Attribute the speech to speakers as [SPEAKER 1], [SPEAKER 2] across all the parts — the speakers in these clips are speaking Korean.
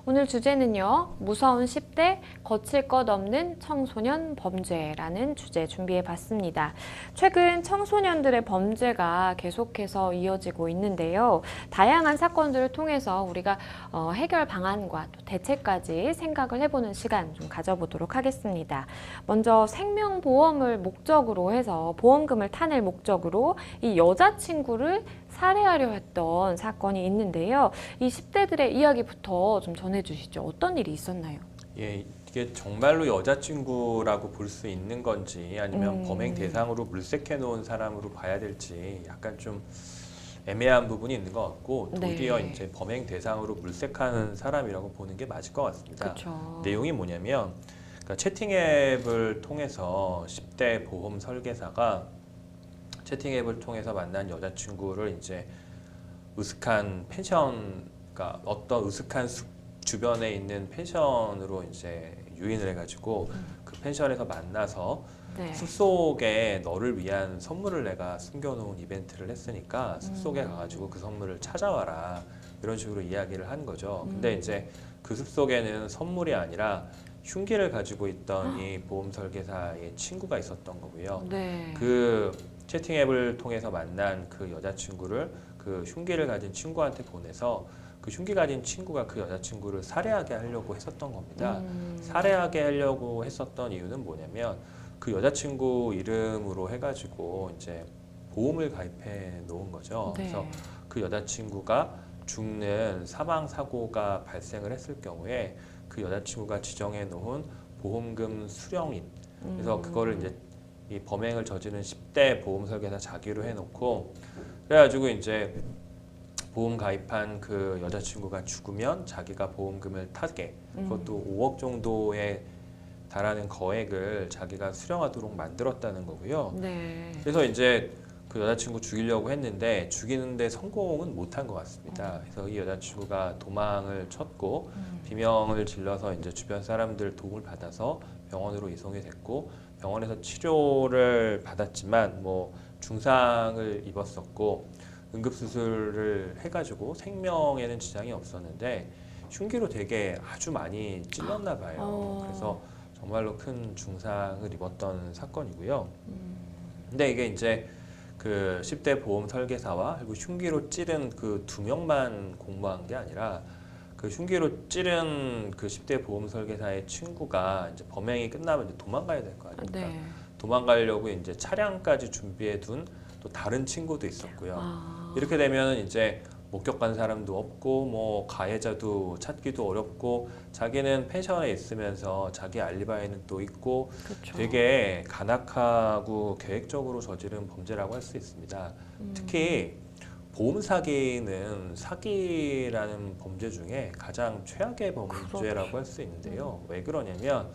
[SPEAKER 1] 오늘 주제는요, 무서운 10대 거칠 것 없는 청소년 범죄라는 주제 준비해 봤습니다. 최근 청소년들의 범죄가 계속해서 이어지고 있는데요. 다양한 사건들을 통해서 우리가 해결 방안과 또 대책까지 생각을 해보는 시간 좀 가져보도록 하겠습니다. 먼저 생명보험을 목적으로 해서 보험금을 타낼 목적으로 이 여자친구를 살해하려 했던 사건이 있는데요. 이 10대들의 이야기부터 좀 전해주시죠. 어떤 일이 있었나요?
[SPEAKER 2] 예, 이게 정말로 여자친구라고 볼 수 있는 건지 아니면 범행 대상으로 물색해 놓은 사람으로 봐야 될지 약간 좀 애매한 부분이 있는 것 같고 도리어
[SPEAKER 1] 네.
[SPEAKER 2] 이제 범행 대상으로 물색하는 사람이라고 보는 게 맞을 것 같습니다.
[SPEAKER 1] 그렇죠.
[SPEAKER 2] 내용이 뭐냐면 그러니까 채팅 앱을 통해서 10대 보험 설계사가 채팅 앱을 통해서 만난 여자친구를 이제 으슥한 펜션, 그러니까 어떤 으슥한 주변에 있는 펜션으로 이제 유인을 해가지고 그 펜션에서 만나서
[SPEAKER 1] 네.
[SPEAKER 2] 숲속에 너를 위한 선물을 내가 숨겨놓은 이벤트를 했으니까 숲속에 가가지고 그 선물을 찾아와라 이런 식으로 이야기를 한 거죠. 근데 이제 그 숲속에는 선물이 아니라 흉기를 가지고 있던 이 보험 설계사의 친구가 있었던 거고요.
[SPEAKER 1] 네.
[SPEAKER 2] 그 채팅 앱을 통해서 만난 그 여자친구를 그 흉기를 가진 친구한테 보내서 그 흉기 가진 친구가 그 여자친구를 살해하게 하려고 했었던 겁니다. 살해하게 하려고 했었던 이유는 뭐냐면 그 여자친구 이름으로 해가지고 이제 보험을 가입해 놓은 거죠.
[SPEAKER 1] 네.
[SPEAKER 2] 그래서 그 여자친구가 죽는 사망 사고가 발생을 했을 경우에 그 여자친구가 지정해 놓은 보험금 수령인, 그래서 그거를 이제 이 범행을 저지른 10대 보험 설계사 자기로 해놓고 그래가지고 이제 보험 가입한 그 여자친구가 죽으면 자기가 보험금을 타게, 그것도 5억 정도에 달하는 거액을 자기가 수령하도록 만들었다는 거고요.
[SPEAKER 1] 네.
[SPEAKER 2] 그래서 이제 그 여자친구 죽이려고 했는데 죽이는데 성공은 못한 것 같습니다. 그래서 이 여자친구가 도망을 쳤고 비명을 질러서 이제 주변 사람들 도움을 받아서 병원으로 이송이 됐고 병원에서 치료를 받았지만 뭐 중상을 입었었고 응급수술을 해가지고 생명에는 지장이 없었는데 흉기로 되게 아주 많이 찔렀나 봐요. 그래서 정말로 큰 중상을 입었던 사건이고요. 근데 이게 이제 그 10대 보험 설계사와 그리고 흉기로 찌른 그 2명만 공모한 게 아니라 그 흉기로 찌른 그 10대 보험 설계사의 친구가 이제 범행이 끝나면 이제 도망가야 될 거 아닙니까?
[SPEAKER 1] 네.
[SPEAKER 2] 도망가려고 이제 차량까지 준비해 둔 또 다른 친구도 있었고요. 이렇게 되면 이제 목격한 사람도 없고 뭐 가해자도 찾기도 어렵고 자기는 펜션에 있으면서 자기 알리바이는 또 있고
[SPEAKER 1] 그렇죠.
[SPEAKER 2] 되게 간악하고 계획적으로 저지른 범죄라고 할 수 있습니다. 특히 보험 사기는 사기라는 범죄 중에 가장 최악의 범죄라고 할 수 있는데요. 왜 그러냐면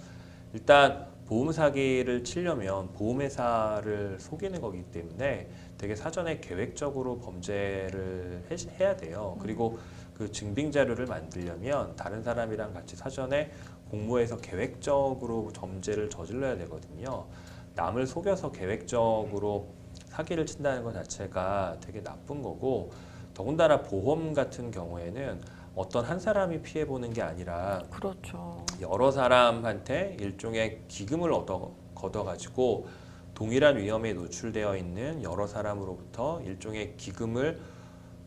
[SPEAKER 2] 일단 보험 사기를 치려면 보험회사를 속이는 거기 때문에 되게 사전에 계획적으로 범죄를 해야 돼요. 그리고 그 증빙 자료를 만들려면 다른 사람이랑 같이 사전에 공모해서 계획적으로 범죄를 저질러야 되거든요. 남을 속여서 계획적으로 사기를 친다는 것 자체가 되게 나쁜 거고 더군다나 보험 같은 경우에는 어떤 한 사람이 피해보는 게 아니라
[SPEAKER 1] 그렇죠.
[SPEAKER 2] 여러 사람한테 일종의 기금을 걷어가지고 동일한 위험에 노출되어 있는 여러 사람으로부터 일종의 기금을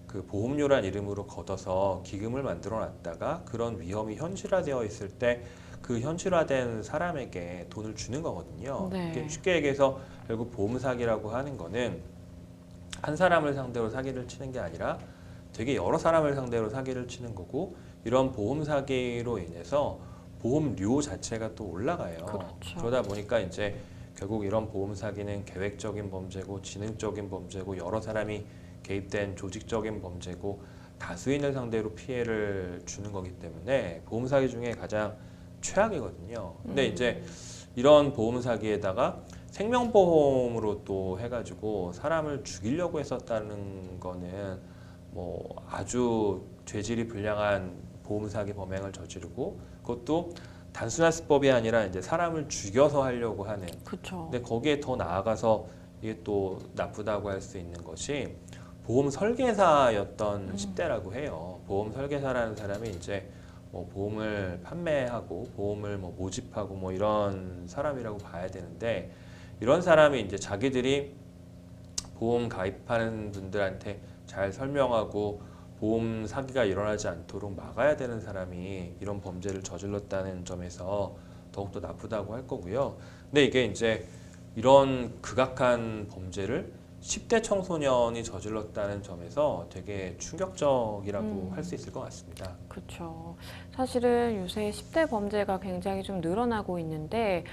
[SPEAKER 2] 그 보험료란 이름으로 걷어서 기금을 만들어 놨다가 그런 위험이 현실화되어 있을 때 그 현실화된 사람에게 돈을 주는 거거든요.
[SPEAKER 1] 네.
[SPEAKER 2] 쉽게 얘기해서 결국 보험 사기라고 하는 거는 한 사람을 상대로 사기를 치는 게 아니라 되게 여러 사람을 상대로 사기를 치는 거고 이런 보험 사기로 인해서 보험료 자체가 또 올라가요.
[SPEAKER 1] 그렇죠.
[SPEAKER 2] 그러다 보니까 이제 결국 이런 보험 사기는 계획적인 범죄고 지능적인 범죄고 여러 사람이 개입된 조직적인 범죄고 다수인을 상대로 피해를 주는 거기 때문에 보험 사기 중에 가장 최악이거든요. 근데 이제 이런 보험 사기에다가 생명보험으로 또 해가지고 사람을 죽이려고 했었다는 거는 뭐 아주 죄질이 불량한 보험 사기 범행을 저지르고 그것도 단순한 수법이 아니라 이제 사람을 죽여서 하려고 하는.
[SPEAKER 1] 그렇죠.
[SPEAKER 2] 근데 거기에 더 나아가서 이게 또 나쁘다고 할 수 있는 것이 보험 설계사였던 10대라고 해요. 보험 설계사라는 사람이 이제 뭐 보험을 판매하고 보험을 뭐 모집하고 뭐 이런 사람이라고 봐야 되는데 이런 사람이 이제 자기들이 보험 가입하는 분들한테 잘 설명하고 보험 사기가 일어나지 않도록 막아야 되는 사람이 이런 범죄를 저질렀다는 점에서 더욱더 나쁘다고 할 거고요. 근데 이게 이제 이런 극악한 범죄를 10대 청소년이 저질렀다는 점에서 되게 충격적이라고 할 수 있을 것 같습니다.
[SPEAKER 1] 그렇죠. 사실은 요새 10대 범죄가 굉장히 좀 늘어나고 있는데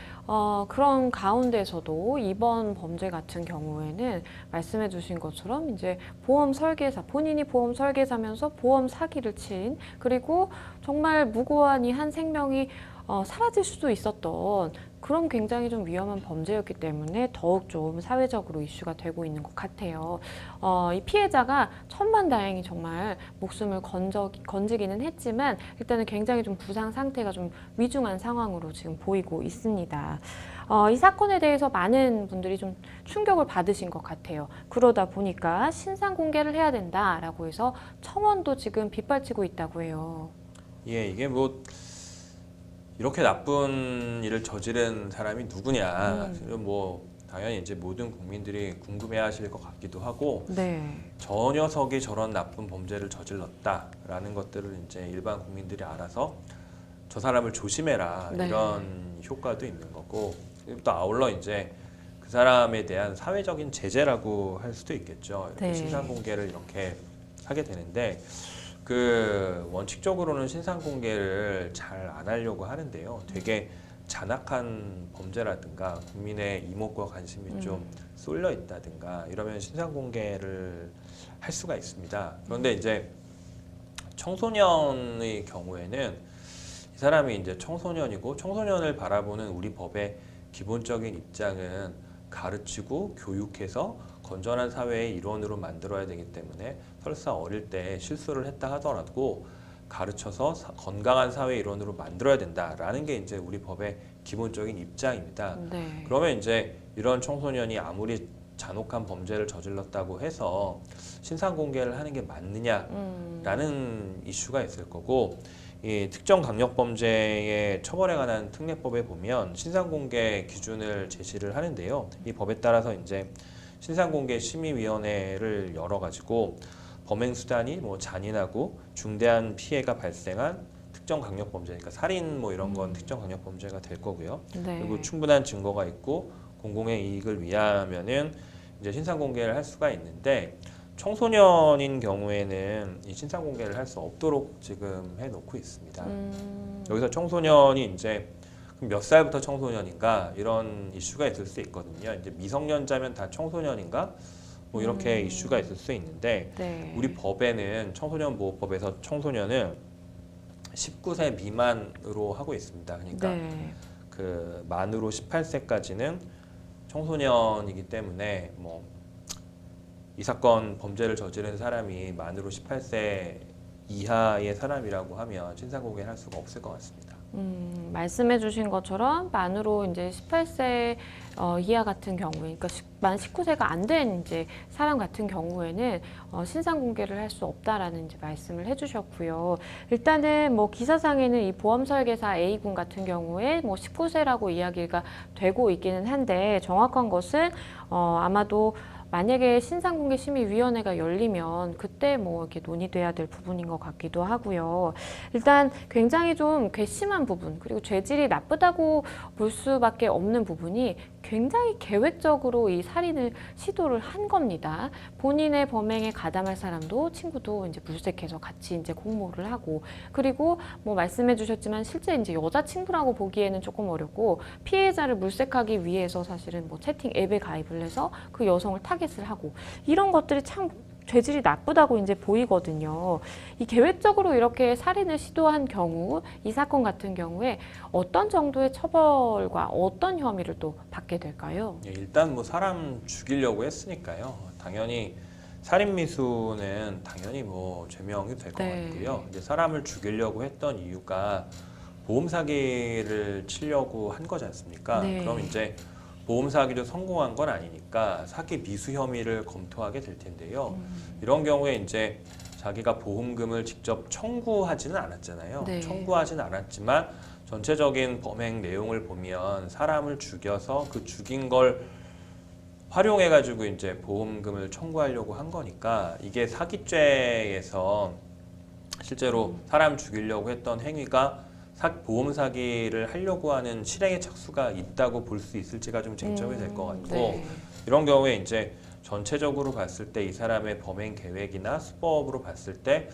[SPEAKER 1] 그런 가운데서도 이번 범죄 같은 경우에는 말씀해 주신 것처럼 이제 보험 설계사, 본인이 보험 설계사면서 보험 사기를 친 그리고 정말 무고한 이 한 생명이 사라질 수도 있었던 그런 굉장히 좀 위험한 범죄였기 때문에 더욱 좀 사회적으로 이슈가 되고 있는 것 같아요. 이 피해자가 천만다행히 정말 목숨을 건지기는 했지만 일단은 굉장히 좀 부상 상태가 좀 위중한 상황으로 지금 보이고 있습니다. 이 사건에 대해서 많은 분들이 좀 충격을 받으신 것 같아요. 그러다 보니까 신상 공개를 해야 된다라고 해서 청원도 지금 빗발치고 있다고 해요.
[SPEAKER 2] 예, 이게 뭐 이렇게 나쁜 일을 저지른 사람이 누구냐. 뭐 당연히 이제 모든 국민들이 궁금해하실 것 같기도 하고
[SPEAKER 1] 네.
[SPEAKER 2] 저 녀석이 저런 나쁜 범죄를 저질렀다라는 것들을 이제 일반 국민들이 알아서 저 사람을 조심해라
[SPEAKER 1] 네.
[SPEAKER 2] 이런 효과도 있는 거고 또 아울러 이제 그 사람에 대한 사회적인 제재라고 할 수도 있겠죠. 이렇게
[SPEAKER 1] 네.
[SPEAKER 2] 신상 공개를 이렇게 하게 되는데 그 원칙적으로는 신상 공개를 잘 안 하려고 하는데요. 되게 잔악한 범죄라든가 국민의 이목과 관심이 좀 쏠려 있다든가 이러면 신상 공개를 할 수가 있습니다. 그런데 이제 청소년의 경우에는 이 사람이 이제 청소년이고 청소년을 바라보는 우리 법의 기본적인 입장은 가르치고 교육해서 건전한 사회의 일원으로 만들어야 되기 때문에 설사 어릴 때 실수를 했다 하더라도 가르쳐서 건강한 사회의 일원으로 만들어야 된다라는 게 이제 우리 법의 기본적인 입장입니다.
[SPEAKER 1] 네.
[SPEAKER 2] 그러면 이제 이런 청소년이 아무리 잔혹한 범죄를 저질렀다고 해서 신상 공개를 하는 게 맞느냐라는 이슈가 있을 거고 이 특정 강력 범죄의 처벌에 관한 특례법에 보면 신상 공개 기준을 제시를 하는데요. 이 법에 따라서 이제 신상공개 심의위원회를 열어가지고 범행 수단이 뭐 잔인하고 중대한 피해가 발생한 특정 강력 범죄, 그러니까 살인 뭐 이런 건 특정 강력 범죄가 될 거고요.
[SPEAKER 1] 네.
[SPEAKER 2] 그리고 충분한 증거가 있고 공공의 이익을 위하면은 이제 신상 공개를 할 수가 있는데 청소년인 경우에는 이 신상 공개를 할 수 없도록 지금 해놓고 있습니다. 여기서 청소년이 이제 그럼 몇 살부터 청소년인가 이런 이슈가 있을 수 있거든요. 이제 미성년자면 다 청소년인가 뭐 이렇게 이슈가 있을 수 있는데
[SPEAKER 1] 네.
[SPEAKER 2] 우리 법에는 청소년보호법에서 청소년은 19세 미만으로 하고 있습니다. 그러니까
[SPEAKER 1] 네.
[SPEAKER 2] 그 만으로 18세까지는 청소년이기 때문에 뭐 이 사건 범죄를 저지른 사람이 만으로 18세 이하의 사람이라고 하면 신상 공개를 할 수가 없을 것 같습니다.
[SPEAKER 1] 말씀해 주신 것처럼 만으로 이제 18세 이하 같은 경우에, 그러니까 만 19세가 안 된 이제 사람 같은 경우에는 신상 공개를 할 수 없다라는 이제 말씀을 해주셨고요. 일단은 뭐 기사상에는 이 보험 설계사 A군 같은 경우에 뭐 19세라고 이야기가 되고 있기는 한데 정확한 것은 아마도 만약에 신상공개심의위원회가 열리면 그때 뭐 이렇게 논의돼야 될 부분인 것 같기도 하고요. 일단 굉장히 좀 괘씸한 부분 그리고 죄질이 나쁘다고 볼 수밖에 없는 부분이 굉장히 계획적으로 이 살인을 시도를 한 겁니다. 본인의 범행에 가담할 사람도 친구도 이제 물색해서 같이 이제 공모를 하고 그리고 뭐 말씀해 주셨지만 실제 이제 여자친구라고 보기에는 조금 어렵고 피해자를 물색하기 위해서 사실은 뭐 채팅 앱에 가입을 해서 그 여성을 타겟을 하고 이런 것들이 참 죄질이 나쁘다고 이제 보이거든요. 이 계획적으로 이렇게 살인을 시도한 경우, 이 사건 같은 경우에 어떤 정도의 처벌과 어떤 혐의를 또 받게 될까요?
[SPEAKER 2] 예, 일단 뭐 사람 죽이려고 했으니까요. 당연히 살인 미수는 당연히 뭐 죄명이 될 것
[SPEAKER 1] 네.
[SPEAKER 2] 같고요. 이제 사람을 죽이려고 했던 이유가 보험 사기를 치려고 한 거지 않습니까?
[SPEAKER 1] 네.
[SPEAKER 2] 그럼 이제 보험 사기도 성공한 건 아니니까 사기 미수 혐의를 검토하게 될 텐데요. 이런 경우에 이제 자기가 보험금을 직접 청구하지는 않았잖아요.
[SPEAKER 1] 네.
[SPEAKER 2] 청구하지는 않았지만 전체적인 범행 내용을 보면 사람을 죽여서 그 죽인 걸 활용해가지고 이제 보험금을 청구하려고 한 거니까 이게 사기죄에서 실제로 사람 죽이려고 했던 행위가 보험 사기를 하려고 하는 실행의 착수가 있다고 볼 수 있을지가 좀 쟁점이 될 것 같고
[SPEAKER 1] 네.
[SPEAKER 2] 이런 경우에 이제 전체적으로 봤을 때 이 사람의 범행 계획이나 수법으로 봤을 때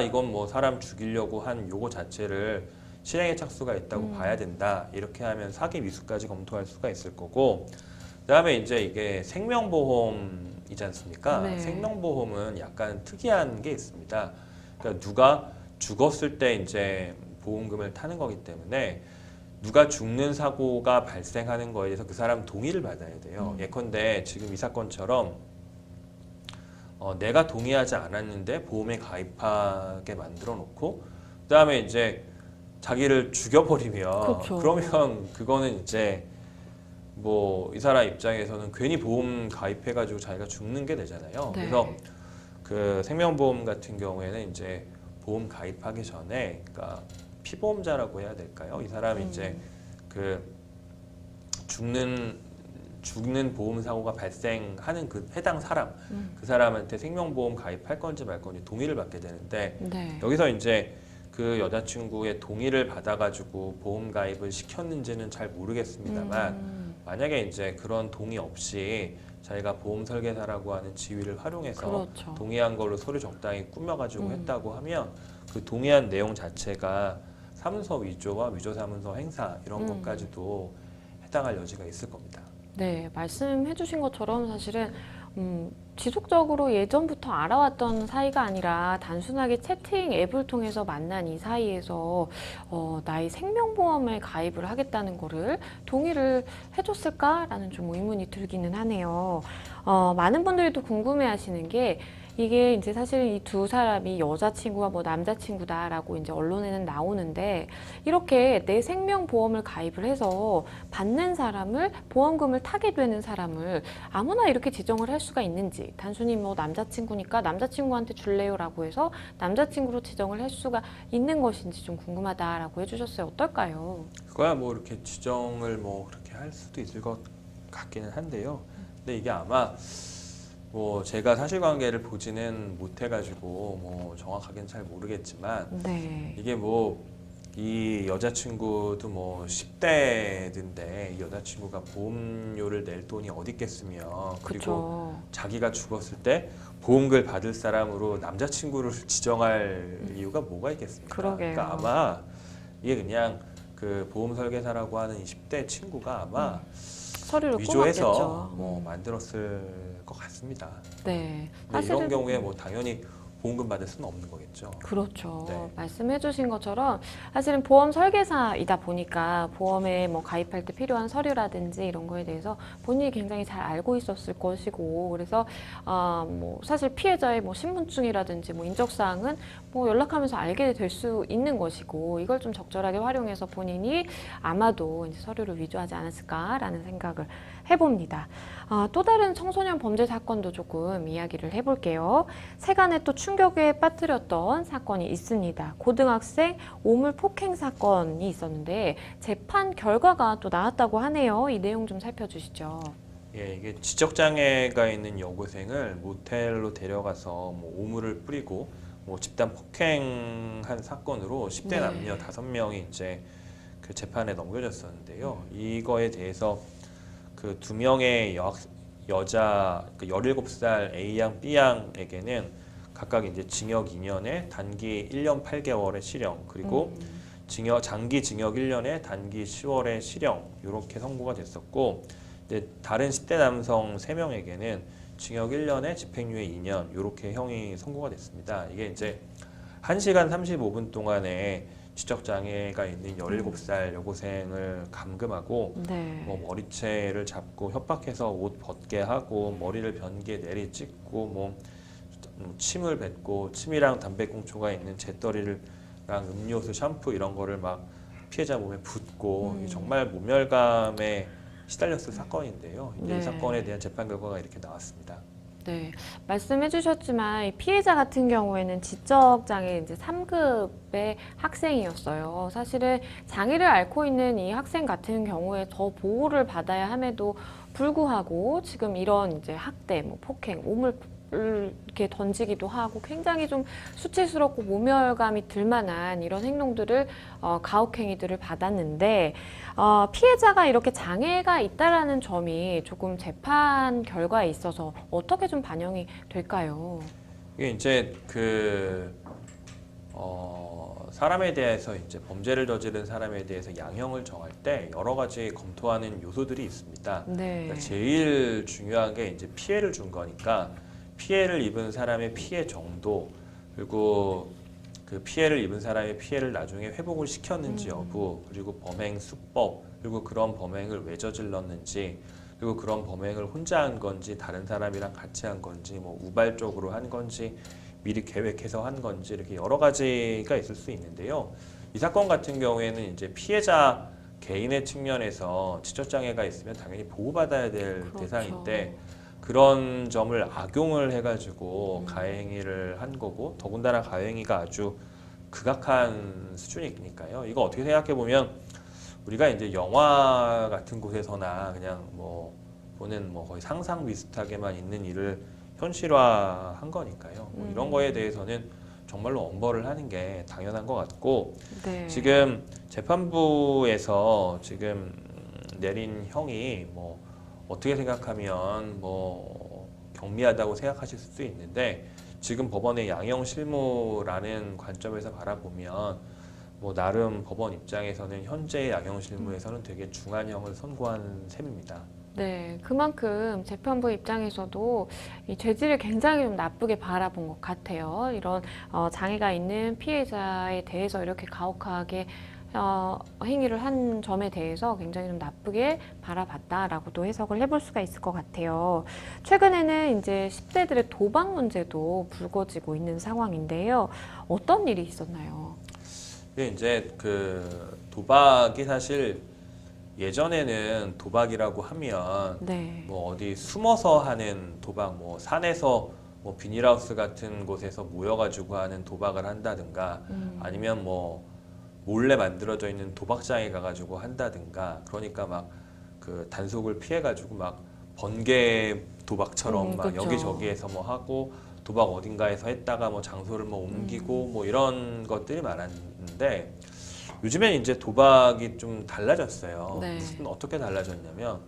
[SPEAKER 2] 이건 뭐 사람 죽이려고 한 요거 자체를 실행의 착수가 있다고 봐야 된다 이렇게 하면 사기 미수까지 검토할 수가 있을 거고 그다음에 이제 이게 생명보험이지 않습니까?
[SPEAKER 1] 네.
[SPEAKER 2] 생명보험은 약간 특이한 게 있습니다. 그러니까 누가 죽었을 때 이제 보험금을 타는 거기 때문에 누가 죽는 사고가 발생하는 거에 대해서 그 사람 동의를 받아야 돼요. 예컨대 지금 이 사건처럼 내가 동의하지 않았는데 보험에 가입하게 만들어 놓고 그다음에 이제 자기를 죽여버리면
[SPEAKER 1] 그렇죠.
[SPEAKER 2] 그러면 그거는 이제 뭐 이 사람 입장에서는 괜히 보험 가입해가지고 자기가 죽는 게 되잖아요.
[SPEAKER 1] 네.
[SPEAKER 2] 그래서 그 생명보험 같은 경우에는 이제 보험 가입하기 전에 그러니까 피보험자라고 해야 될까요? 이 사람이 이제 그 죽는 보험 사고가 발생하는 그 해당 사람 그 사람한테 생명보험 가입할 건지 말 건지 동의를 받게 되는데
[SPEAKER 1] 네.
[SPEAKER 2] 여기서 이제 그 여자친구의 동의를 받아가지고 보험 가입을 시켰는지는 잘 모르겠습니다만 만약에 이제 그런 동의 없이 자기가 보험 설계사라고 하는 지위를 활용해서
[SPEAKER 1] 그렇죠.
[SPEAKER 2] 동의한 걸로 서류 적당히 꾸며가지고 했다고 하면 그 동의한 내용 자체가 사문서 위조와 위조사문서 행사 이런 것까지도 해당할 여지가 있을 겁니다.
[SPEAKER 1] 네, 말씀해 주신 것처럼 사실은 지속적으로 예전부터 알아왔던 사이가 아니라 단순하게 채팅 앱을 통해서 만난 이 사이에서 나의 생명보험에 가입을 하겠다는 거를 동의를 해줬을까라는 좀 의문이 들기는 하네요. 많은 분들이 또 궁금해하시는 게 이게 이제 사실 이 두 사람이 여자친구와 뭐 남자친구다라고 이제 언론에는 나오는데 이렇게 내 생명보험을 가입을 해서 받는 사람을 보험금을 타게 되는 사람을 아무나 이렇게 지정을 할 수가 있는지 단순히 뭐 남자친구니까 남자친구한테 줄래요라고 해서 남자친구로 지정을 할 수가 있는 것인지 좀 궁금하다라고 해주셨어요. 어떨까요?
[SPEAKER 2] 그거야 뭐 이렇게 지정을 뭐 그렇게 할 수도 있을 것 같기는 한데요. 근데 이게 아마 뭐 제가 사실관계를 보지는 못해가지고 뭐 정확하게는 잘 모르겠지만
[SPEAKER 1] 네.
[SPEAKER 2] 이게 뭐 이 여자친구도 뭐 10대인데 이 여자친구가 보험료를 낼 돈이 어디 있겠으며 그리고
[SPEAKER 1] 그렇죠.
[SPEAKER 2] 자기가 죽었을 때 보험금을 받을 사람으로 남자친구를 지정할 이유가 뭐가 있겠습니까?
[SPEAKER 1] 그러게요.
[SPEAKER 2] 그러니까 아마 이게 그냥 그 보험 설계사라고 하는 20대 친구가 아마
[SPEAKER 1] 서류를
[SPEAKER 2] 위조해서
[SPEAKER 1] 꾸몄겠죠.
[SPEAKER 2] 뭐 만들었을 것 같습니다.
[SPEAKER 1] 네.
[SPEAKER 2] 근데 이런 경우에 뭐 당연히 보험금 받을 수는 없는 거겠죠.
[SPEAKER 1] 그렇죠.
[SPEAKER 2] 네.
[SPEAKER 1] 말씀해주신 것처럼 사실은 보험 설계사이다 보니까 보험에 뭐 가입할 때 필요한 서류라든지 이런 거에 대해서 본인이 굉장히 잘 알고 있었을 것이고 그래서 뭐 사실 피해자의 뭐 신분증이라든지 뭐 인적사항은 뭐 연락하면서 알게 될 수 있는 것이고 이걸 좀 적절하게 활용해서 본인이 아마도 이제 서류를 위조하지 않았을까라는 생각을 해봅니다. 또 다른 청소년 범죄 사건도 조금 이야기를 해볼게요. 세간에 또 충격에 빠뜨렸던 사건이 있습니다. 고등학생 오물 폭행 사건이 있었는데 재판 결과가 또 나왔다고 하네요. 이 내용 좀 살펴주시죠.
[SPEAKER 2] 예, 이게 지적장애가 있는 여고생을 모텔로 데려가서 뭐 오물을 뿌리고 뭐 집단 폭행한 사건으로 10대
[SPEAKER 1] 네.
[SPEAKER 2] 남녀 5명이 이제 그 재판에 넘겨졌었는데요. 이거에 대해서 그 2명의 여자 그 17살 A양, B양에게는 각각 이제 징역 2년에 단기 1년 8개월의 실형 그리고 장기 징역 1년에 단기 10월의 실형 이렇게 선고가 됐었고 이제 다른 10대 남성 3명에게는 징역 1년에 집행유예 2년 이렇게 형이 선고가 됐습니다. 이게 이제 1시간 35분 동안에 지적장애가 있는 17살 여고생을 감금하고
[SPEAKER 1] 네.
[SPEAKER 2] 뭐 머리채를 잡고 협박해서 옷 벗게 하고 머리를 변기에 내리 찍고 뭐 침을 뱉고 침이랑 담배꽁초가 있는 재떨이랑 음료수, 샴푸 이런 거를 막 피해자 몸에 붓고 이게 정말 모멸감에 시달렸을 사건인데요. 이제
[SPEAKER 1] 네.
[SPEAKER 2] 이 사건에 대한 재판 결과가 이렇게 나왔습니다.
[SPEAKER 1] 네, 말씀해 주셨지만 이 피해자 같은 경우에는 지적장애 이제 3급의 학생이었어요. 사실은 장애를 앓고 있는 이 학생 같은 경우에 더 보호를 받아야 함에도 불구하고 지금 이런 이제 학대, 뭐 폭행, 오물 이렇게 던지기도 하고 굉장히 좀 수치스럽고 모멸감이 들 만한 이런 행동들을 가혹행위들을 받았는데 피해자가 이렇게 장애가 있다라는 점이 조금 재판 결과에 있어서 어떻게 좀 반영이 될까요?
[SPEAKER 2] 이게 이제 사람에 대해서 이제 범죄를 저지른 사람에 대해서 양형을 정할 때 여러 가지 검토하는 요소들이 있습니다.
[SPEAKER 1] 네.
[SPEAKER 2] 그러니까 제일 중요한 게 이제 피해를 준 거니까 피해를 입은 사람의 피해 정도, 그리고 그 피해를 입은 사람의 피해를 나중에 회복을 시켰는지 여부, 그리고 범행 수법, 그리고 그런 범행을 왜 저질렀는지, 그리고 그런 범행을 혼자 한 건지 다른 사람이랑 같이 한 건지, 뭐 우발적으로 한 건지 미리 계획해서 한 건지, 이렇게 여러 가지가 있을 수 있는데요. 이 사건 같은 경우에는 이제 피해자 개인의 측면에서 지적장애가 있으면 당연히 보호받아야 될
[SPEAKER 1] 그렇죠.
[SPEAKER 2] 대상인데, 그런 점을 악용을 해가지고 가해행위를 한 거고, 더군다나 가해행위가 아주 극악한 수준이니까요. 이거 어떻게 생각해 보면 우리가 이제 영화 같은 곳에서나 그냥 뭐 보는 뭐 거의 상상 비슷하게만 있는 일을 현실화한 거니까요. 뭐 이런 거에 대해서는 정말로 엄벌을 하는 게 당연한 것 같고,
[SPEAKER 1] 네.
[SPEAKER 2] 지금 재판부에서 지금 내린 형이 뭐 어떻게 생각하면 뭐 경미하다고 생각하실 수도 있는데, 지금 법원의 양형 실무라는 관점에서 바라보면 뭐 나름 법원 입장에서는 현재의 양형 실무에서는 되게 중한형을 선고한 셈입니다.
[SPEAKER 1] 네, 그만큼 재판부 입장에서도 이 죄질을 굉장히 좀 나쁘게 바라본 것 같아요. 이런 장애가 있는 피해자에 대해서 이렇게 가혹하게 행위를 한 점에 대해서 굉장히 좀 나쁘게 바라봤다라고도 해석을 해볼 수가 있을 것 같아요. 최근에는 이제 10대들의 도박 문제도 불거지고 있는 상황인데요. 어떤 일이 있었나요?
[SPEAKER 2] 이게 이제 도박이 사실 예전에는 도박이라고 하면
[SPEAKER 1] 네.
[SPEAKER 2] 뭐 어디 숨어서 하는 도박, 뭐 산에서 뭐 비닐하우스 같은 곳에서 모여가지고 하는 도박을 한다든가, 아니면 뭐 몰래 만들어져 있는 도박장에 가가지고 한다든가, 그러니까 막 그 단속을 피해가지고 막 번개 도박처럼 막
[SPEAKER 1] 그쵸.
[SPEAKER 2] 여기저기에서 뭐 하고 도박 어딘가에서 했다가 뭐 장소를 뭐 옮기고 뭐 이런 것들이 많았는데, 요즘엔 이제 도박이 좀 달라졌어요.
[SPEAKER 1] 네.
[SPEAKER 2] 무슨 어떻게 달라졌냐면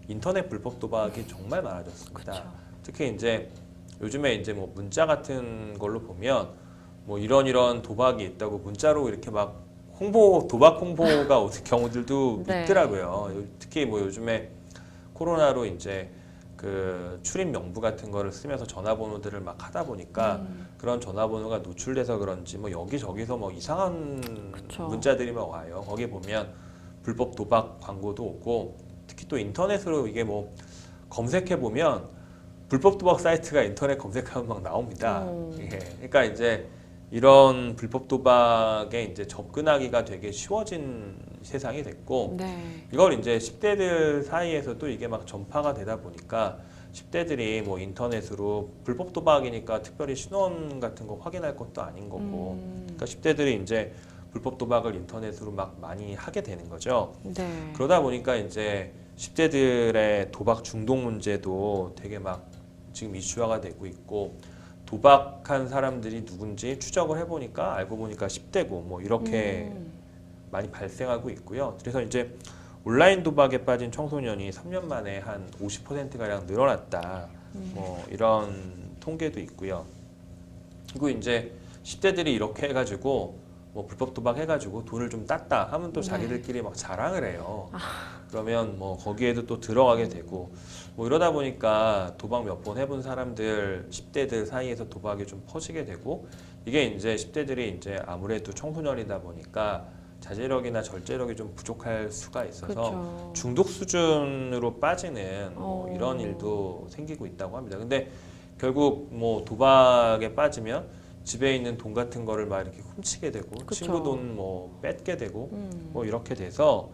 [SPEAKER 2] 인터넷 불법 도박이 정말 많아졌습니다.
[SPEAKER 1] 그쵸.
[SPEAKER 2] 특히 이제 요즘에 이제 뭐 문자 같은 걸로 보면 뭐 이런 도박이 있다고 문자로 이렇게 막 도박 홍보가 오는 경우들도
[SPEAKER 1] 네.
[SPEAKER 2] 있더라고요. 특히 뭐 요즘에 코로나로 이제 그 출입 명부 같은 거를 쓰면서 전화번호들을 막 하다 보니까 그런 전화번호가 노출돼서 그런지 뭐 여기저기서 뭐 이상한
[SPEAKER 1] 그쵸.
[SPEAKER 2] 문자들이 막 와요. 거기 보면 불법 도박 광고도 오고, 특히 또 인터넷으로 이게 뭐 검색해 보면 불법 도박 사이트가 인터넷 검색하면 막 나옵니다. 예. 그러니까 이제 이런 불법 도박에 이제 접근하기가 되게 쉬워진 세상이 됐고,
[SPEAKER 1] 네.
[SPEAKER 2] 이걸 이제 10대들 사이에서도 이게 막 전파가 되다 보니까 10대들이 뭐 인터넷으로 불법 도박이니까 특별히 신원 같은 거 확인할 것도 아닌 거고, 그러니까 10대들이 이제 불법 도박을 인터넷으로 막 많이 하게 되는 거죠.
[SPEAKER 1] 네.
[SPEAKER 2] 그러다 보니까 이제 10대들의 도박 중독 문제도 되게 막 지금 이슈화가 되고 있고, 도박한 사람들이 누군지 추적을 해보니까 알고 보니까 10대고 뭐 이렇게 많이 발생하고 있고요. 그래서 이제 온라인 도박에 빠진 청소년이 3년 만에 한 50%가량 늘어났다. 뭐 이런 통계도 있고요. 그리고 이제 10대들이 이렇게 해가지고 뭐 불법 도박 해가지고 돈을 좀 땄다 하면 또
[SPEAKER 1] 네.
[SPEAKER 2] 자기들끼리 막 자랑을 해요. 그러면 뭐 거기에도 또 들어가게 되고, 뭐 이러다 보니까 도박 몇 번 해본 사람들 10대들 사이에서 도박이 좀 퍼지게 되고, 이게 이제 10대들이 이제 아무래도 청소년이다 보니까 자제력이나 절제력이 좀 부족할 수가 있어서
[SPEAKER 1] 그쵸.
[SPEAKER 2] 중독 수준으로 빠지는 뭐 이런
[SPEAKER 1] 어.
[SPEAKER 2] 일도 생기고 있다고 합니다. 근데 결국 뭐 도박에 빠지면 집에 있는 돈 같은 거를 막 이렇게 훔치게 되고,
[SPEAKER 1] 그쵸.
[SPEAKER 2] 친구 돈 뭐 뺏게 되고 뭐 이렇게 돼서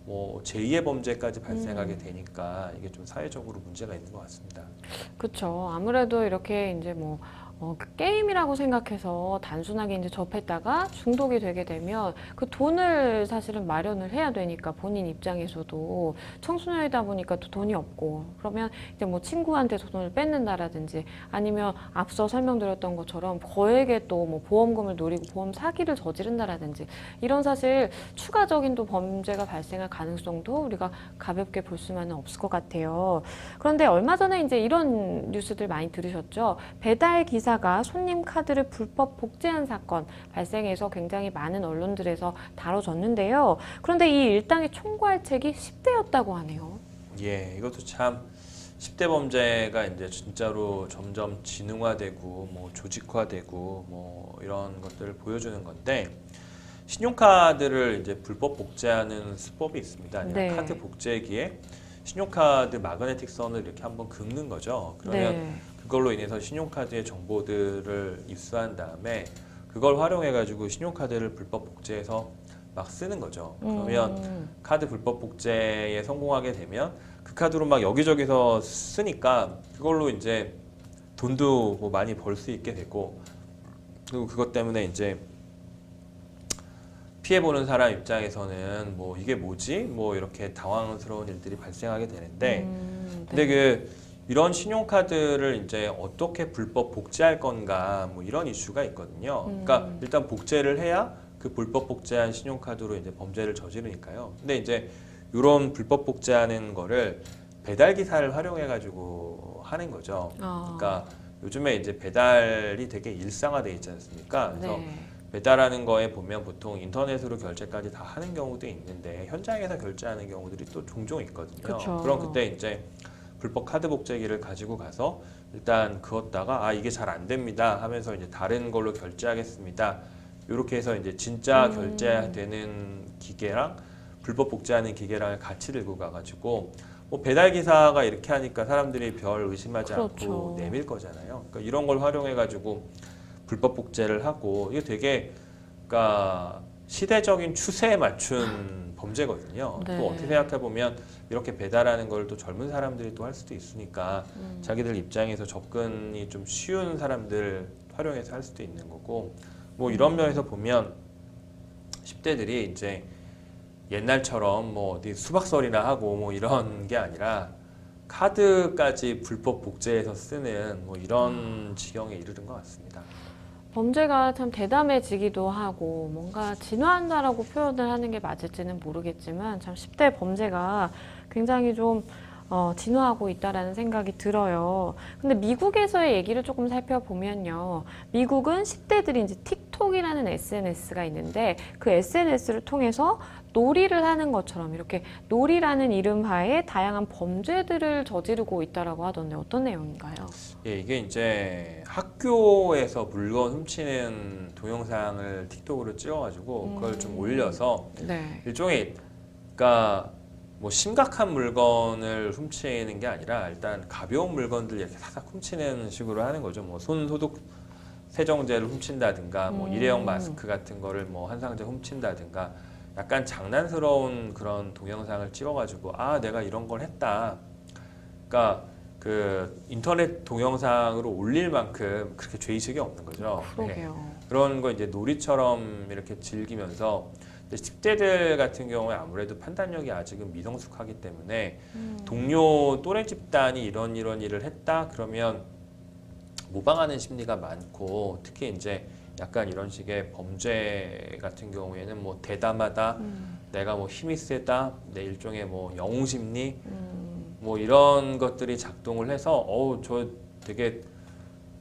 [SPEAKER 2] 뭐 제2의 범죄까지 발생하게 되니까 이게 좀 사회적으로 문제가 있는 것 같습니다.
[SPEAKER 1] 그렇죠. 아무래도 이렇게 이제 뭐 그 게임이라고 생각해서 단순하게 이제 접했다가 중독이 되게 되면 그 돈을 사실은 마련을 해야 되니까 본인 입장에서도 청소년이다 보니까 또 돈이 없고 그러면 이제 뭐 친구한테 돈을 뺏는다라든지 아니면 앞서 설명드렸던 것처럼 거액의 또 뭐 보험금을 노리고 보험 사기를 저지른다라든지 이런 사실 추가적인 또 범죄가 발생할 가능성도 우리가 가볍게 볼 수만은 없을 것 같아요. 그런데 얼마 전에 이제 이런 뉴스들 많이 들으셨죠? 배달 기사가 손님 카드를 불법 복제한 사건 발생해서 굉장히 많은 언론들에서 다뤄졌는데요. 그런데 이 일당의 총괄책이 10대였다고 하네요.
[SPEAKER 2] 예, 이것도 참 10대 범죄가 이제 진짜로 점점 지능화되고 뭐 조직화되고 뭐 이런 것들을 보여주는 건데 신용카드를 이제 불법 복제하는 수법이 있습니다.
[SPEAKER 1] 네.
[SPEAKER 2] 카드 복제기에 신용카드 마그네틱 선을 이렇게 한번 긁는 거죠. 그러면
[SPEAKER 1] 네.
[SPEAKER 2] 그걸로 인해서 신용카드의 정보들을 입수한 다음에 그걸 활용해가지고 신용카드를 불법 복제해서 막 쓰는 거죠. 그러면 카드 불법 복제에 성공하게 되면 그 카드로 막 여기저기서 쓰니까 그걸로 이제 돈도 뭐 많이 벌 수 있게 되고 그리고 그것 때문에 이제 피해보는 사람 입장에서는 뭐 이게 뭐지? 뭐 이렇게 당황스러운 일들이 발생하게 되는데 근데 그 이런 신용카드를 이제 어떻게 불법 복제할 건가 뭐 이런 이슈가 있거든요. 그러니까 일단 복제를 해야 그 불법 복제한 신용카드로 이제 범죄를 저지르니까요. 근데 이제 이런 불법 복제하는 거를 배달 기사를 활용해 가지고 하는 거죠. 그러니까 요즘에 이제 배달이 되게 일상화돼 있지 않습니까? 그래서
[SPEAKER 1] 네.
[SPEAKER 2] 배달하는 거에 보면 보통 인터넷으로 결제까지 다 하는 경우도 있는데 현장에서 결제하는 경우들이 또 종종 있거든요.
[SPEAKER 1] 그쵸.
[SPEAKER 2] 그럼 그때 이제 불법 카드 복제기를 가지고 가서 일단 그었다가 아 이게 잘 안 됩니다 하면서 이제 다른 걸로 결제하겠습니다. 이렇게 해서 이제 진짜 결제되는 기계랑 불법 복제하는 기계랑 같이 들고 가가지고 뭐 배달 기사가 이렇게 하니까 사람들이 별 의심하지
[SPEAKER 1] 그렇죠.
[SPEAKER 2] 않고 내밀 거잖아요. 그러니까 이런 걸 활용해가지고 불법 복제를 하고 이게 되게 그러니까 시대적인 추세에 맞춘 범죄거든요.
[SPEAKER 1] 네.
[SPEAKER 2] 또 어떻게 생각해 보면 이렇게 배달하는 걸 또 젊은 사람들이 또 할 수도 있으니까 자기들 입장에서 접근이 좀 쉬운 사람들 활용해서 할 수도 있는 거고 뭐 이런 면에서 보면 10대들이 이제 옛날처럼 뭐 어디 수박설이나 하고 뭐 이런 게 아니라 카드까지 불법 복제해서 쓰는 뭐 이런 지경에 이르는 것 같습니다.
[SPEAKER 1] 범죄가 참 대담해지기도 하고 뭔가 진화한다라고 표현을 하는 게 맞을지는 모르겠지만 참 10대 범죄가 굉장히 좀 진화하고 있다라는 생각이 들어요. 근데 미국에서의 얘기를 조금 살펴보면요. 미국은 10대들이 이제 틱톡이라는 SNS가 있는데 그 SNS를 통해서 놀이를 하는 것처럼 이렇게 놀이라는 이름 하에 다양한 범죄들을 저지르고 있다라고 하던데 어떤 내용인가요?
[SPEAKER 2] 예, 이게 이제 학교에서 물건 훔치는 동영상을 틱톡으로 찍어가지고 그걸 좀 올려서
[SPEAKER 1] 네.
[SPEAKER 2] 일종의 그러니까 뭐 심각한 물건을 훔치는 게 아니라 일단 가벼운 물건들 이렇게 사삭 훔치는 식으로 하는 거죠. 뭐 손 소독 세정제를 훔친다든가 뭐 일회용 마스크 같은 거를 뭐 한 상자 훔친다든가 약간 장난스러운 그런 동영상을 찍어가지고 아 내가 이런 걸 했다. 그러니까 그 인터넷 동영상으로 올릴 만큼 그렇게 죄의식이 없는 거죠.
[SPEAKER 1] 그러게요.
[SPEAKER 2] 그런 거 이제 놀이처럼 이렇게 즐기면서 10대들 같은 경우에 아무래도 판단력이 아직은 미성숙하기 때문에 동료 또래 집단이 이런 일을 했다 그러면 모방하는 심리가 많고 특히 이제 약간 이런 식의 범죄 같은 경우에는 뭐 대담하다, 내가 뭐 힘이 세다, 내 일종의 뭐 영웅 심리 뭐 이런 것들이 작동을 해서 어우 저 되게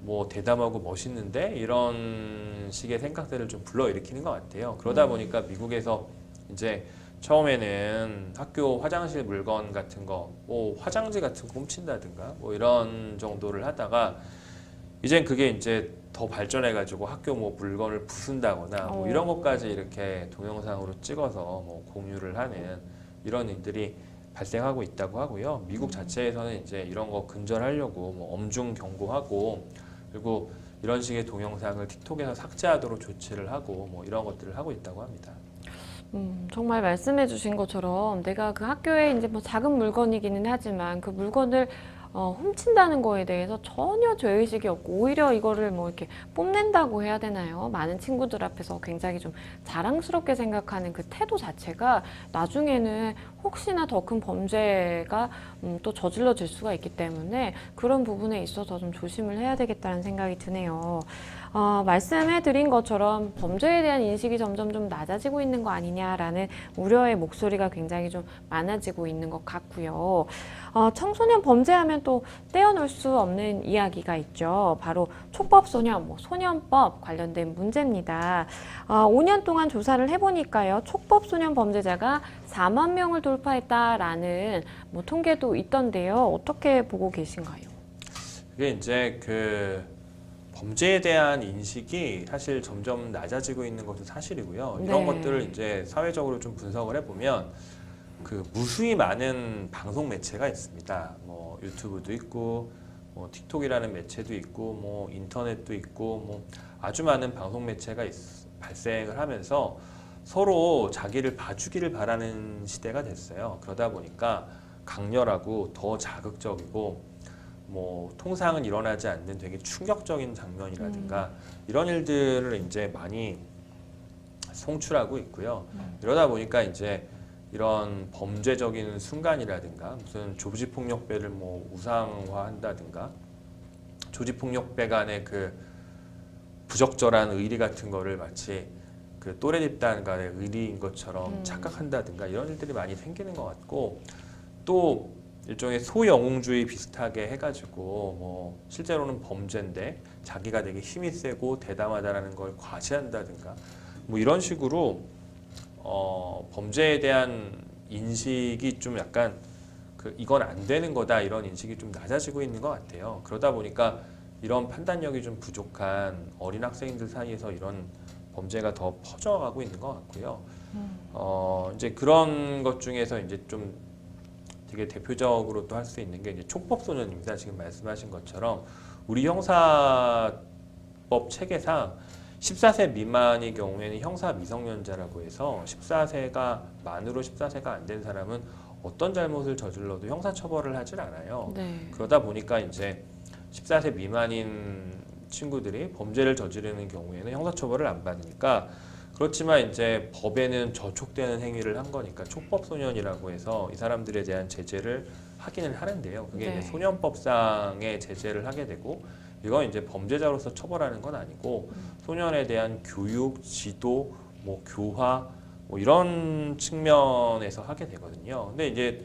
[SPEAKER 2] 뭐 대담하고 멋있는데 이런 식의 생각들을 좀 불러일으키는 것 같아요. 그러다 보니까 미국에서 이제 처음에는 학교 화장실 물건 같은 거, 뭐 화장지 같은 거 훔친다든가 뭐 이런 정도를 하다가 이젠 그게 이제 더 발전해가지고 학교 뭐 물건을 부순다거나 뭐 이런 것까지 이렇게 동영상으로 찍어서 뭐 공유를 하는 이런 일들이 발생하고 있다고 하고요. 미국 자체에서는 이제 이런 거 근절하려고 뭐 엄중 경고하고 그리고 이런 식의 동영상을 틱톡에서 삭제하도록 조치를 하고 뭐 이런 것들을 하고 있다고 합니다.
[SPEAKER 1] 정말 말씀해 주신 것처럼 내가 그 학교에 이제 뭐 작은 물건이기는 하지만 그 물건을 훔친다는 거에 대해서 전혀 죄의식이 없고 오히려 이거를 뭐 이렇게 뽐낸다고 해야 되나요? 많은 친구들 앞에서 굉장히 좀 자랑스럽게 생각하는 그 태도 자체가 나중에는 혹시나 더 큰 범죄가 또 저질러질 수가 있기 때문에 그런 부분에 있어서 좀 조심을 해야 되겠다는 생각이 드네요. 말씀해드린 것처럼 범죄에 대한 인식이 점점 좀 낮아지고 있는 거 아니냐라는 우려의 목소리가 굉장히 좀 많아지고 있는 것 같고요. 청소년 범죄하면 또 떼어놓을 수 없는 이야기가 있죠. 바로 촉법소년, 소년법 관련된 문제입니다. 5년 동안 조사를 해보니까요, 촉법소년 범죄자가 4만 명을 돌파했다라는 통계도 있던데요. 어떻게 보고 계신가요?
[SPEAKER 2] 그게 이제 그 범죄에 대한 인식이 사실 점점 낮아지고 있는 것은 사실이고요. 이런
[SPEAKER 1] 네.
[SPEAKER 2] 것들을 이제 사회적으로 좀 분석을 해보면 그 무수히 많은 방송 매체가 있습니다. 뭐 유튜브도 있고, 뭐 틱톡이라는 매체도 있고, 뭐 인터넷도 있고, 뭐 아주 많은 방송 매체가 발생을 하면서 서로 자기를 봐주기를 바라는 시대가 됐어요. 그러다 보니까 강렬하고 더 자극적이고 뭐 통상은 일어나지 않는 되게 충격적인 장면이라든가 이런 일들을 이제 많이 송출하고 있고요. 이러다 보니까 이제 이런 범죄적인 순간이라든가 무슨 조직폭력배를 뭐 우상화한다든가 조직폭력배 간의 그 부적절한 의리 같은 거를 마치 그 또래 집단 간의 의리인 것처럼 착각한다든가 이런 일들이 많이 생기는 것 같고 또 일종의 소영웅주의 비슷하게 해가지고 뭐 실제로는 범죄인데 자기가 되게 힘이 세고 대담하다라는 걸 과시한다든가 뭐 이런 식으로 범죄에 대한 인식이 좀 약간 그 이건 안 되는 거다 이런 인식이 좀 낮아지고 있는 것 같아요. 그러다 보니까 이런 판단력이 좀 부족한 어린 학생들 사이에서 이런 범죄가 더 퍼져가고 있는 것 같고요. 이제 그런 것 중에서 이제 좀 되게 대표적으로 또 할 수 있는 게 이제 촉법소년입니다. 지금 말씀하신 것처럼 우리 형사법 체계상 14세 미만의 경우에는 형사 미성년자라고 해서 14세가 만으로 14세가 안 된 사람은 어떤 잘못을 저질러도 형사처벌을 하질 않아요.
[SPEAKER 1] 네.
[SPEAKER 2] 그러다 보니까 이제 14세 미만인 친구들이 범죄를 저지르는 경우에는 형사처벌을 안 받으니까 그렇지만 이제 법에는 저촉되는 행위를 한 거니까 촉법소년이라고 해서 이 사람들에 대한 제재를 하기는 하는데요. 그게
[SPEAKER 1] 네.
[SPEAKER 2] 이제 소년법상의 제재를 하게 되고 이건 이제 범죄자로서 처벌하는 건 아니고 소년에 대한 교육, 지도, 뭐 교화 뭐 이런 측면에서 하게 되거든요. 근데 이제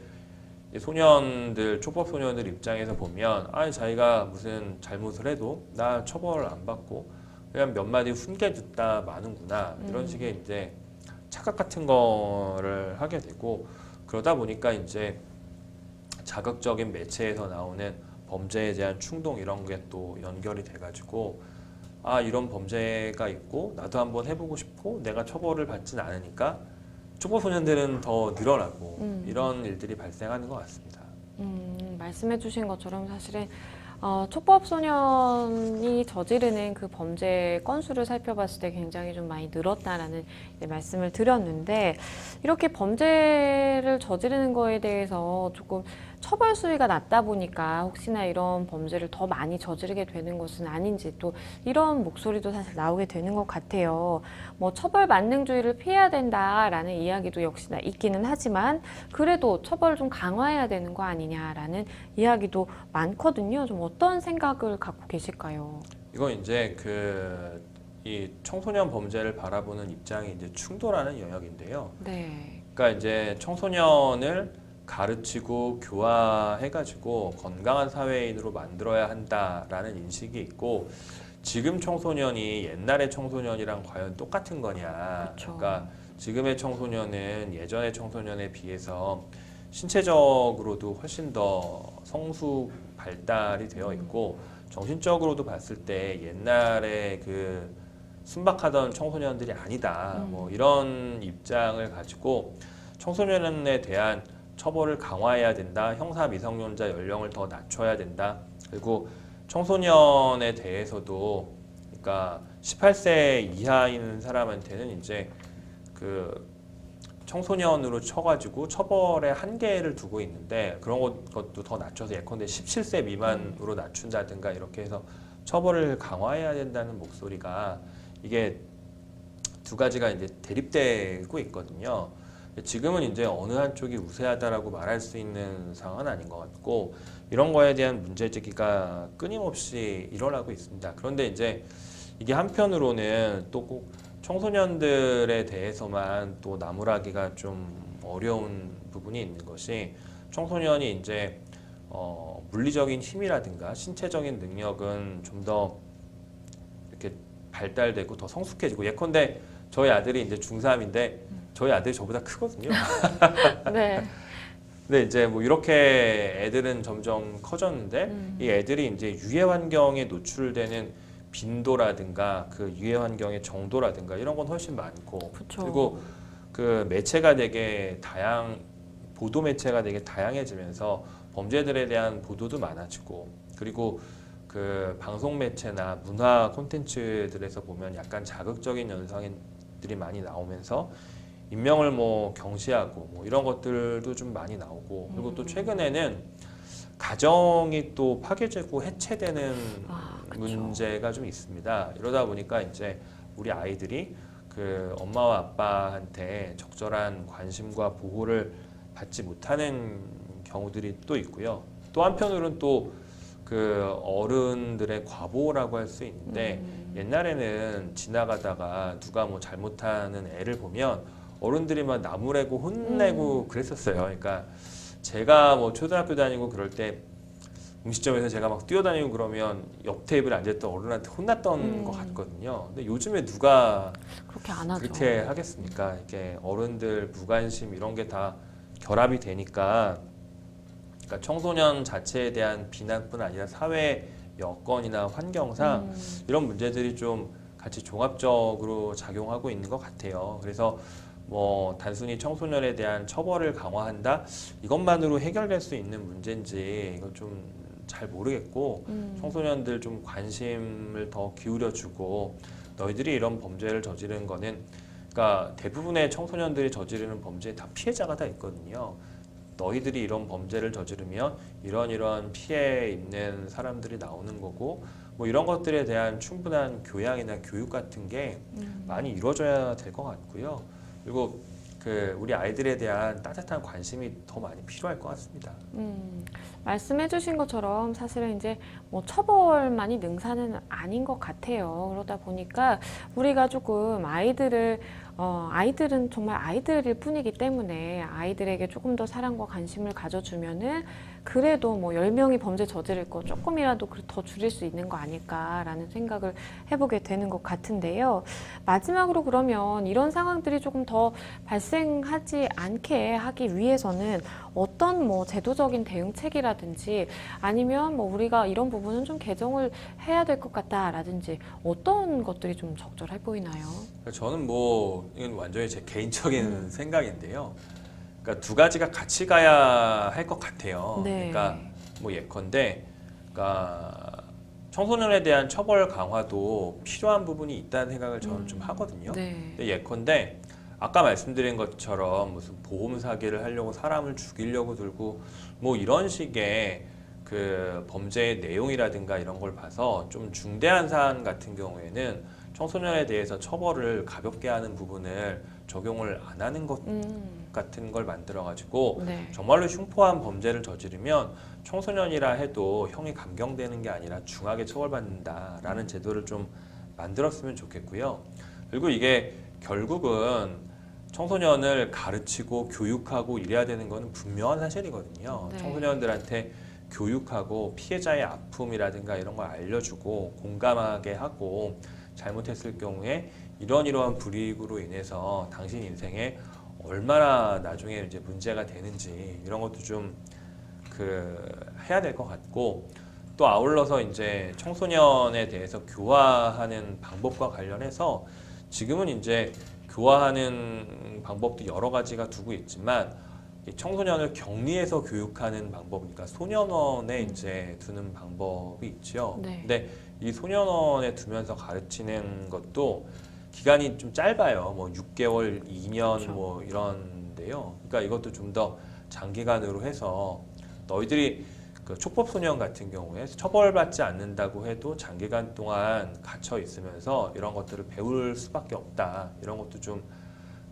[SPEAKER 2] 소년들, 촉법소년들 입장에서 보면 자기가 무슨 잘못을 해도 나 처벌 안 받고 그냥 몇 마디 훈계 듣다 마는구나 이런 식의 이제 착각 같은 거를 하게 되고 그러다 보니까 이제 자극적인 매체에서 나오는 범죄에 대한 충동 이런 게 또 연결이 돼가지고 이런 범죄가 있고 나도 한번 해보고 싶고 내가 처벌을 받진 않으니까 촉법소년들은 더 늘어나고 이런 일들이 발생하는 것 같습니다.
[SPEAKER 1] 말씀해 주신 것처럼 사실은 촉법소년이 저지르는 그 범죄 건수를 살펴봤을 때 굉장히 좀 많이 늘었다라는 말씀을 드렸는데 이렇게 범죄를 저지르는 거에 대해서 조금 처벌 수위가 낮다 보니까 혹시나 이런 범죄를 더 많이 저지르게 되는 것은 아닌지 또 이런 목소리도 사실 나오게 되는 것 같아요. 뭐 처벌 만능주의를 피해야 된다라는 이야기도 역시나 있기는 하지만 그래도 처벌을 좀 강화해야 되는 거 아니냐라는 이야기도 많거든요. 좀 어떤 생각을 갖고 계실까요?
[SPEAKER 2] 이건 이제 이 청소년 범죄를 바라보는 입장이 이제 충돌하는 영역인데요.
[SPEAKER 1] 네.
[SPEAKER 2] 그러니까 이제 청소년을 가르치고 교화해가지고 건강한 사회인으로 만들어야 한다라는 인식이 있고 지금 청소년이 옛날의 청소년이랑 과연 똑같은 거냐.
[SPEAKER 1] 그렇죠.
[SPEAKER 2] 그러니까 지금의 청소년은 예전의 청소년에 비해서 신체적으로도 훨씬 더 성숙 발달이 되어 있고 정신적으로도 봤을 때 옛날에 그 순박하던 청소년들이 아니다. 뭐 이런 입장을 가지고 청소년에 대한 처벌을 강화해야 된다. 형사 미성년자 연령을 더 낮춰야 된다. 그리고 청소년에 대해서도 그러니까 18세 이하인 사람한테는 이제 그 청소년으로 쳐가지고 처벌의 한계를 두고 있는데 그런 것도 더 낮춰서 예컨대 17세 미만으로 낮춘다든가 이렇게 해서 처벌을 강화해야 된다는 목소리가 이게 두 가지가 이제 대립되고 있거든요. 지금은 이제 어느 한쪽이 우세하다라고 말할 수 있는 상황은 아닌 것 같고 이런 거에 대한 문제 제기가 끊임없이 일어나고 있습니다. 그런데 이제 이게 한편으로는 또 꼭 청소년들에 대해서만 또 나무라기가 좀 어려운 부분이 있는 것이 청소년이 이제 물리적인 힘이라든가 신체적인 능력은 좀 더 이렇게 발달되고 더 성숙해지고 예컨대 저희 아들이 이제 중3인데 저희 아들이 저보다 크거든요.
[SPEAKER 1] 네.
[SPEAKER 2] 근데 이제 뭐 이렇게 애들은 점점 커졌는데 이 애들이 이제 유해 환경에 노출되는 빈도라든가 그 유해 환경의 정도라든가 이런 건 훨씬 많고
[SPEAKER 1] 그쵸.
[SPEAKER 2] 그리고 그 매체가 되게 보도 매체가 되게 다양해지면서 범죄들에 대한 보도도 많아지고 그리고 그 방송 매체나 문화 콘텐츠들에서 보면 약간 자극적인 영상들이 많이 나오면서 인명을 뭐 경시하고 뭐 이런 것들도 좀 많이 나오고 그리고 또 최근에는 가정이 또 파괴되고 해체되는
[SPEAKER 1] 그쵸.
[SPEAKER 2] 문제가 좀 있습니다. 이러다 보니까 이제 우리 아이들이 그 엄마와 아빠한테 적절한 관심과 보호를 받지 못하는 경우들이 또 있고요. 또 한편으로는 또 그 어른들의 과보라고 할 수 있는데 옛날에는 지나가다가 누가 뭐 잘못하는 애를 보면 어른들이 막 나무래고 혼내고 그랬었어요. 그러니까 제가 뭐 초등학교 다니고 그럴 때 음식점에서 제가 막 뛰어다니고 그러면 옆 테이블에 앉았던 어른한테 혼났던 것 같거든요. 근데 요즘에 누가
[SPEAKER 1] 그렇게 안 하죠.
[SPEAKER 2] 그렇게 하겠습니까? 이렇게 어른들 무관심 이런 게 다 결합이 되니까 그러니까 청소년 자체에 대한 비난뿐 아니라 사회 여건이나 환경상 이런 문제들이 좀 같이 종합적으로 작용하고 있는 것 같아요. 그래서 뭐 단순히 청소년에 대한 처벌을 강화한다 이것만으로 해결될 수 있는 문제인지 이건 좀 잘 모르겠고 청소년들 좀 관심을 더 기울여주고 너희들이 이런 범죄를 저지르는 거는 그러니까 대부분의 청소년들이 저지르는 범죄에 다 피해자가 다 있거든요. 너희들이 이런 범죄를 저지르면 이러한 피해 입는 사람들이 나오는 거고 뭐 이런 것들에 대한 충분한 교양이나 교육 같은 게 많이 이루어져야 될 것 같고요. 그리고 그 우리 아이들에 대한 따뜻한 관심이 더 많이 필요할 것 같습니다.
[SPEAKER 1] 말씀해주신 것처럼 사실은 이제 뭐 처벌만이 능사는 아닌 것 같아요. 그러다 보니까 우리가 조금 아이들은 정말 아이들일 뿐이기 때문에 아이들에게 조금 더 사랑과 관심을 가져주면은 그래도 뭐 10명이 범죄 저지를 거 조금이라도 더 줄일 수 있는 거 아닐까라는 생각을 해보게 되는 것 같은데요. 마지막으로 그러면 이런 상황들이 조금 더 발생하지 않게 하기 위해서는 어떤 뭐 제도적인 대응책이라든지 아니면 뭐 우리가 이런 부분은 좀 개정을 해야 될 것 같다라든지 어떤 것들이 좀 적절해 보이나요?
[SPEAKER 2] 저는 뭐 이건 완전히 제 개인적인 생각인데요. 그러니까 두 가지가 같이 가야 할 것 같아요.
[SPEAKER 1] 네.
[SPEAKER 2] 그러니까 뭐 예컨대, 그러니까 청소년에 대한 처벌 강화도 필요한 부분이 있다는 생각을 저는 좀 하거든요.
[SPEAKER 1] 네.
[SPEAKER 2] 근데 예컨대 아까 말씀드린 것처럼 무슨 보험 사기를 하려고 사람을 죽이려고 들고 뭐 이런 식의 그 범죄의 내용이라든가 이런 걸 봐서 좀 중대한 사안 같은 경우에는 청소년에 대해서 처벌을 가볍게 하는 부분을 적용을 안 하는 것 같은 걸 만들어가지고
[SPEAKER 1] 네.
[SPEAKER 2] 정말로 흉포한 범죄를 저지르면 청소년이라 해도 형이 감경되는 게 아니라 중하게 처벌받는다라는 제도를 좀 만들었으면 좋겠고요. 그리고 이게 결국은 청소년을 가르치고 교육하고 이래야 되는 거는 분명한 사실이거든요.
[SPEAKER 1] 네.
[SPEAKER 2] 청소년들한테 교육하고 피해자의 아픔이라든가 이런 걸 알려주고 공감하게 하고 잘못했을 경우에 이러한 불이익으로 인해서 당신 인생에 얼마나 나중에 이제 문제가 되는지 이런 것도 좀 해야 될 것 같고 또 아울러서 이제 청소년에 대해서 교화하는 방법과 관련해서 지금은 이제 교화하는 방법도 여러 가지가 두고 있지만 이 청소년을 격리해서 교육하는 방법, 그러니까 소년원에 이제 두는 방법이 있죠.
[SPEAKER 1] 네.
[SPEAKER 2] 근데 이 소년원에 두면서 가르치는 것도 기간이 좀 짧아요. 뭐 6개월, 2년
[SPEAKER 1] 그렇죠.
[SPEAKER 2] 뭐 이런 있는데요. 그러니까 이것도 좀 더 장기간으로 해서 너희들이 그 촉법소년 같은 경우에 처벌받지 않는다고 해도 장기간 동안 갇혀 있으면서 이런 것들을 배울 수밖에 없다. 이런 것도 좀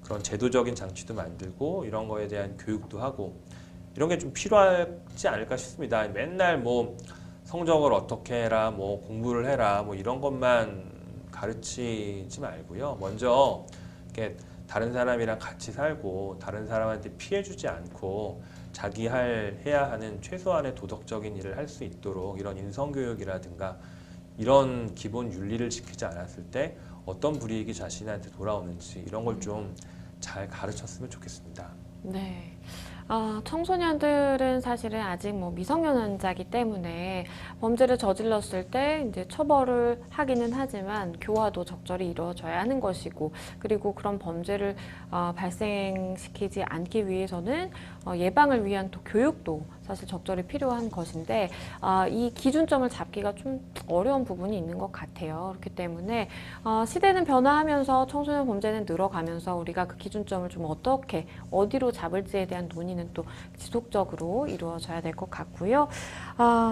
[SPEAKER 2] 그런 제도적인 장치도 만들고 이런 거에 대한 교육도 하고 이런 게 좀 필요하지 않을까 싶습니다. 맨날 뭐 성적을 어떻게 해라, 뭐 공부를 해라, 뭐 이런 것만 가르치지 말고요. 먼저 이렇게 다른 사람이랑 같이 살고 다른 사람한테 피해 주지 않고 자기 해야 하는 최소한의 도덕적인 일을 할 수 있도록 이런 인성교육이라든가 이런 기본 윤리를 지키지 않았을 때 어떤 불이익이 자신한테 돌아오는지 이런 걸 좀 잘 가르쳤으면 좋겠습니다.
[SPEAKER 1] 네. 청소년들은 사실은 아직 뭐 미성년자이기 때문에 범죄를 저질렀을 때 이제 처벌을 하기는 하지만 교화도 적절히 이루어져야 하는 것이고, 그리고 그런 범죄를 발생시키지 않기 위해서는 예방을 위한 또 교육도 사실 적절히 필요한 것인데, 이 기준점을 잡기가 좀 어려운 부분이 있는 것 같아요. 그렇기 때문에 시대는 변화하면서 청소년 범죄는 늘어가면서 우리가 그 기준점을 좀 어떻게 어디로 잡을지에 대한 논의는 또 지속적으로 이루어져야 될 것 같고요.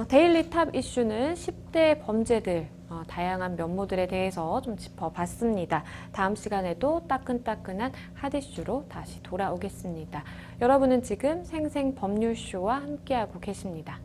[SPEAKER 1] 데일리 탑 이슈는 10대 범죄들 다양한 면모들에 대해서 좀 짚어봤습니다. 다음 시간에도 따끈따끈한 핫 이슈로 다시 돌아오겠습니다. 여러분은 지금 생생법률쇼와 함께하고 계십니다.